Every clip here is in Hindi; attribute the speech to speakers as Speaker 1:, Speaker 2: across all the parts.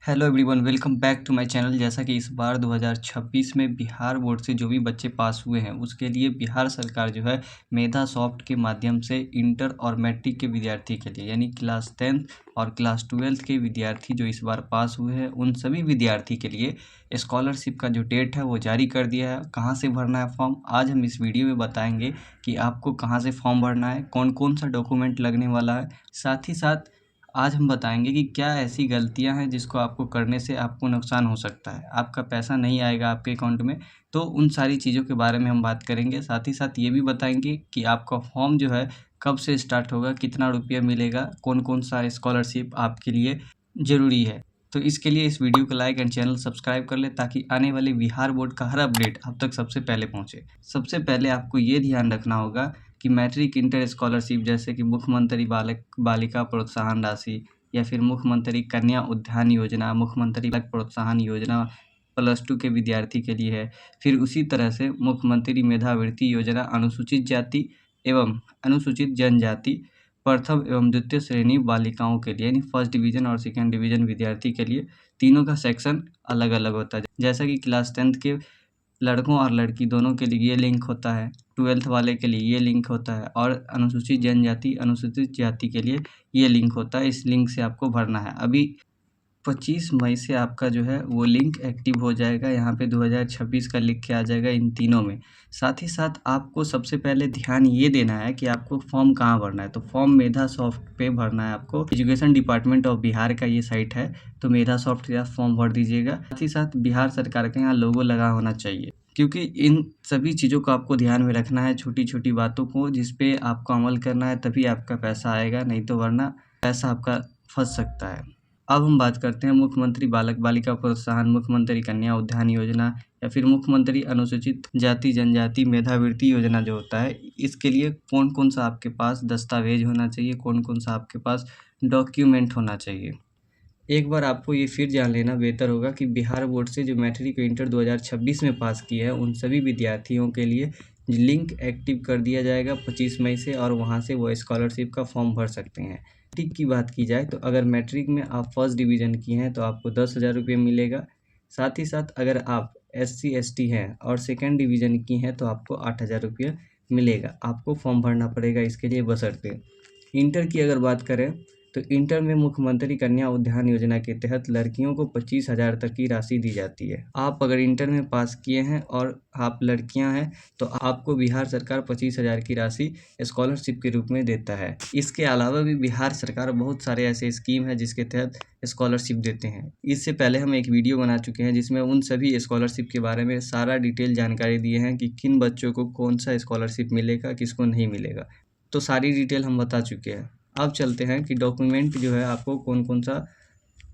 Speaker 1: Hello everyone, welcome back to my channel. जैसा कि इस बार 2026 में बिहार बोर्ड से जो भी बच्चे पास हुए हैं उसके लिए बिहार सरकार जो है मेधा सॉफ्ट के माध्यम से इंटर और मैट्रिक के विद्यार्थी के लिए यानी क्लास 10th और क्लास 12th के विद्यार्थी जो इस बार पास हुए हैं उन सभी विद्यार्थी के लिए स्कॉलरशिप का जो डेट है वो जारी कर दिया है। कहाँ से भरना है फॉर्म, आज हम इस वीडियो में बताएंगे कि आपको कहाँ से फॉर्म भरना है, कौन कौन सा डॉक्यूमेंट लगने वाला है। साथ ही साथ आज हम बताएंगे कि क्या ऐसी गलतियां हैं जिसको आपको करने से आपको नुकसान हो सकता है, आपका पैसा नहीं आएगा आपके अकाउंट में। तो उन सारी चीज़ों के बारे में हम बात करेंगे। साथ ही साथ ये भी बताएंगे कि आपका फॉर्म जो है कब से स्टार्ट होगा, कितना रुपया मिलेगा, कौन कौन सा स्कॉलरशिप आपके लिए ज़रूरी है। तो इसके लिए इस वीडियो को लाइक एंड चैनल सब्सक्राइब कर ले ताकि आने वाले बिहार बोर्ड का हर अपडेट आप तक सबसे पहले पहुँचे। सबसे पहले आपको ये ध्यान रखना होगा कि मैट्रिक इंटर स्कॉलरशिप जैसे कि मुख्यमंत्री बालक बालिका प्रोत्साहन राशि या फिर मुख्यमंत्री कन्या उद्यान योजना, मुख्यमंत्री बालक प्रोत्साहन योजना +2 के विद्यार्थी के लिए है। फिर उसी तरह से मुख्यमंत्री मेधावृत्ति योजना अनुसूचित जाति एवं अनुसूचित जनजाति प्रथम एवं द्वितीय श्रेणी बालिकाओं के लिए यानी फर्स्ट डिवीजन और सेकंड डिवीजन विद्यार्थी के लिए तीनों का सेक्शन अलग अलग होता है। जैसा कि क्लास 10th के लड़कों और लड़की दोनों के लिए ये लिंक होता है, 12th वाले के लिए ये लिंक होता है और अनुसूचित जनजाति अनुसूचित जाति के लिए ये लिंक होता है। इस लिंक से आपको भरना है। अभी 25 मई से आपका जो है वो लिंक एक्टिव हो जाएगा। यहाँ पे 2026 का लिख के आ जाएगा इन तीनों में। साथ ही साथ आपको सबसे पहले ध्यान ये देना है कि आपको फॉर्म कहाँ भरना है। तो फॉर्म मेधा सॉफ्ट पे भरना है आपको। एजुकेशन डिपार्टमेंट ऑफ बिहार का ये साइट है, तो मेधा सॉफ्ट का फॉर्म भर दीजिएगा। साथ ही साथ बिहार सरकार का यहाँ लोगो लगा होना चाहिए, क्योंकि इन सभी चीज़ों को आपको ध्यान में रखना है, छोटी छोटी बातों को जिस पे आपको अमल करना है, तभी आपका पैसा आएगा, नहीं तो वरना पैसा आपका फंस सकता है। अब हम बात करते हैं मुख्यमंत्री बालक बालिका प्रोत्साहन, मुख्यमंत्री कन्या उद्यान योजना या फिर मुख्यमंत्री अनुसूचित जाति जनजाति मेधावृत्ति योजना जो होता है, इसके लिए कौन कौन सा आपके पास दस्तावेज होना चाहिए, कौन कौन सा आपके पास डॉक्यूमेंट होना चाहिए। एक बार आपको ये फिर जान लेना बेहतर होगा कि बिहार बोर्ड से जो मैट्रिक इंटर 2026 में पास किए हैं उन सभी विद्यार्थियों के लिए लिंक एक्टिव कर दिया जाएगा 25 मई से, और वहां से वो स्कॉलरशिप का फॉर्म भर सकते हैं। मैट्रिक की बात की जाए तो अगर मैट्रिक में आप फर्स्ट डिवीज़न की हैं तो आपको 10,000 रुपये मिलेगा। साथ ही साथ अगर आप SC ST हैं और सेकेंड डिवीज़न की हैं तो आपको 8,000 रुपये मिलेगा। आपको फॉर्म भरना पड़ेगा इसके लिए बशर्ते। इंटर की अगर बात करें तो इंटर में मुख्यमंत्री कन्या उद्यान योजना के तहत लड़कियों को 25,000 तक की राशि दी जाती है। आप अगर इंटर में पास किए हैं और आप लड़कियां हैं तो आपको बिहार सरकार 25,000 की राशि स्कॉलरशिप के रूप में देता है। इसके अलावा भी बिहार सरकार बहुत सारे ऐसे स्कीम है जिसके तहत स्कॉलरशिप देते हैं। इससे पहले हम एक वीडियो बना चुके हैं जिसमें उन सभी स्कॉलरशिप के बारे में सारा डिटेल जानकारी दिए हैं कि किन बच्चों को कौन सा स्कॉलरशिप मिलेगा, किसको नहीं मिलेगा। तो सारी डिटेल हम बता चुके हैं। अब चलते हैं कि डॉक्यूमेंट जो है आपको कौन कौन सा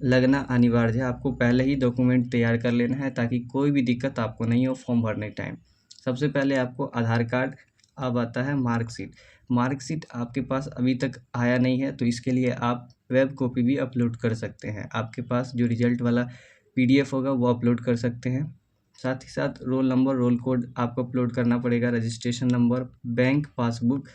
Speaker 1: लगना अनिवार्य है। आपको पहले ही डॉक्यूमेंट तैयार कर लेना है ताकि कोई भी दिक्कत आपको नहीं हो फॉर्म भरने टाइम। सबसे पहले आपको आधार कार्ड, अब आता है मार्कशीट। मार्कशीट आपके पास अभी तक आया नहीं है तो इसके लिए आप वेब कॉपी भी अपलोड कर सकते हैं। आपके पास जो रिजल्ट वाला PDF होगा वो अपलोड कर सकते हैं। साथ ही साथ रोल नंबर, रोल कोड आपको अपलोड करना पड़ेगा, registration number, bank passbook,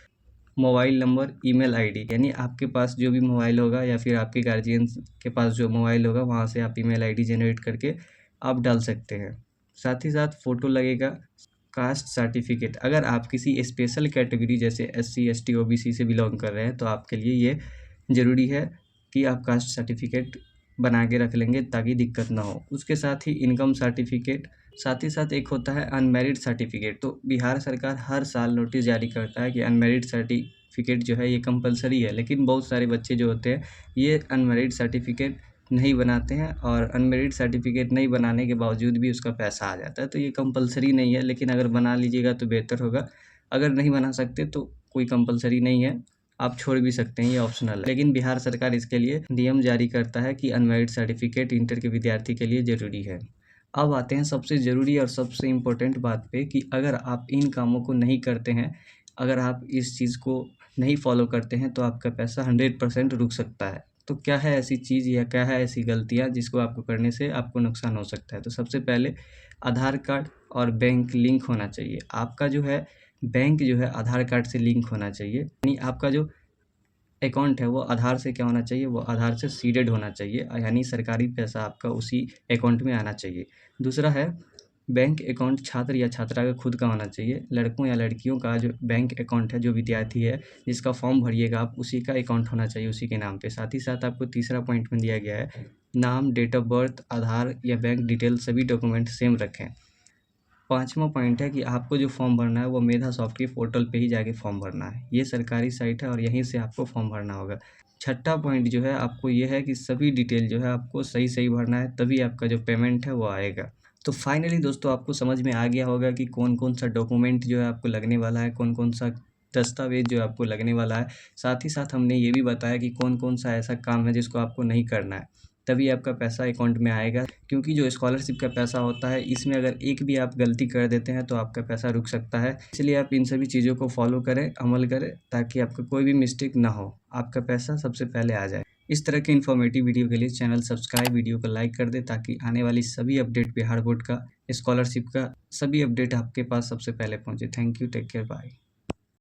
Speaker 1: mobile number, email ID, यानी आपके पास जो भी मोबाइल होगा या फिर आपके गार्जियंस के पास जो मोबाइल होगा वहाँ से आप ईमेल आईडी जनरेट करके आप डाल सकते हैं। साथ ही साथ फ़ोटो लगेगा। कास्ट सर्टिफिकेट, अगर आप किसी स्पेशल कैटेगरी जैसे SC ST OBC से बिलोंग कर रहे हैं तो आपके लिए ये ज़रूरी है कि आप कास्ट सर्टिफिकेट बना के रख लेंगे ताकि दिक्कत ना हो। उसके साथ ही इनकम सर्टिफिकेट, साथ ही साथ एक होता है अनमेरिड सर्टिफिकेट। तो बिहार सरकार हर साल नोटिस जारी करता है कि अनमेरिड सर्टिफिकेट जो है ये कंपलसरी है, लेकिन बहुत सारे बच्चे जो होते हैं ये अनमेरिड सर्टिफिकेट नहीं बनाते हैं और अनमेरिड सर्टिफिकेट नहीं बनाने के बावजूद भी उसका पैसा आ जाता है। तो ये कंपलसरी नहीं है, लेकिन अगर बना लीजिएगा तो बेहतर होगा। अगर नहीं बना सकते तो कोई कंपलसरी नहीं है, आप छोड़ भी सकते हैं, ये ऑप्शनल है। लेकिन बिहार सरकार इसके लिए नियम जारी करता है कि अनमेरिड सर्टिफिकेट इंटर के विद्यार्थी के लिए ज़रूरी है। अब आते हैं सबसे ज़रूरी और सबसे इम्पोर्टेंट बात पे कि अगर आप इन कामों को नहीं करते हैं, अगर आप इस चीज़ को नहीं फॉलो करते हैं तो आपका पैसा 100% रुक सकता है। तो क्या है ऐसी चीज़ या क्या है ऐसी गलतियाँ जिसको आपको करने से आपको नुकसान हो सकता है। तो सबसे पहले आधार कार्ड और बैंक लिंक होना चाहिए। आपका जो है बैंक जो है आधार कार्ड से लिंक होना चाहिए, यानी आपका जो अकाउंट है वो आधार से क्या होना चाहिए, वो आधार से सीडेड होना चाहिए, यानी सरकारी पैसा आपका उसी अकाउंट में आना चाहिए। दूसरा है बैंक अकाउंट छात्र या छात्रा का खुद का होना चाहिए। लड़कों या लड़कियों का जो बैंक अकाउंट है, जो विद्यार्थी है जिसका फॉर्म भरिएगा आप, उसी का अकाउंट होना चाहिए, उसी के नाम पे। साथ ही साथ आपको तीसरा पॉइंट में दिया गया है नाम, डेट ऑफ बर्थ, आधार या बैंक डिटेल सभी डॉक्यूमेंट सेम रखें। पाँचवा पॉइंट है कि आपको जो फॉर्म भरना है वो मेधा सॉफ्ट के पोर्टल पे ही जाके फॉर्म भरना है। ये सरकारी साइट है और यहीं से आपको फॉर्म भरना होगा। छठा पॉइंट जो है आपको ये है कि सभी डिटेल जो है आपको सही भरना है, तभी आपका जो पेमेंट है वो आएगा। तो फाइनली दोस्तों आपको समझ में आ गया होगा कि कौन कौन सा डॉक्यूमेंट जो है आपको लगने वाला है, कौन कौन सा दस्तावेज जो है आपको लगने वाला है। साथ ही साथ हमने ये भी बताया कि कौन कौन सा ऐसा काम है जिसको आपको नहीं करना है, तभी आपका पैसा अकाउंट में आएगा। क्योंकि जो स्कॉलरशिप का पैसा होता है, इसमें अगर एक भी आप गलती कर देते हैं तो आपका पैसा रुक सकता है। इसलिए आप इन सभी चीज़ों को फॉलो करें, अमल करें, ताकि आपका कोई भी मिस्टेक ना हो, आपका पैसा सबसे पहले आ जाए। इस तरह के इन्फॉर्मेटिव वीडियो के लिए चैनल सब्सक्राइब, वीडियो को लाइक कर दें, ताकि आने वाली सभी अपडेट, बिहार बोर्ड का, स्कॉलरशिप का सभी अपडेट आपके पास सबसे पहले पहुँचे। Thank you, take care, bye.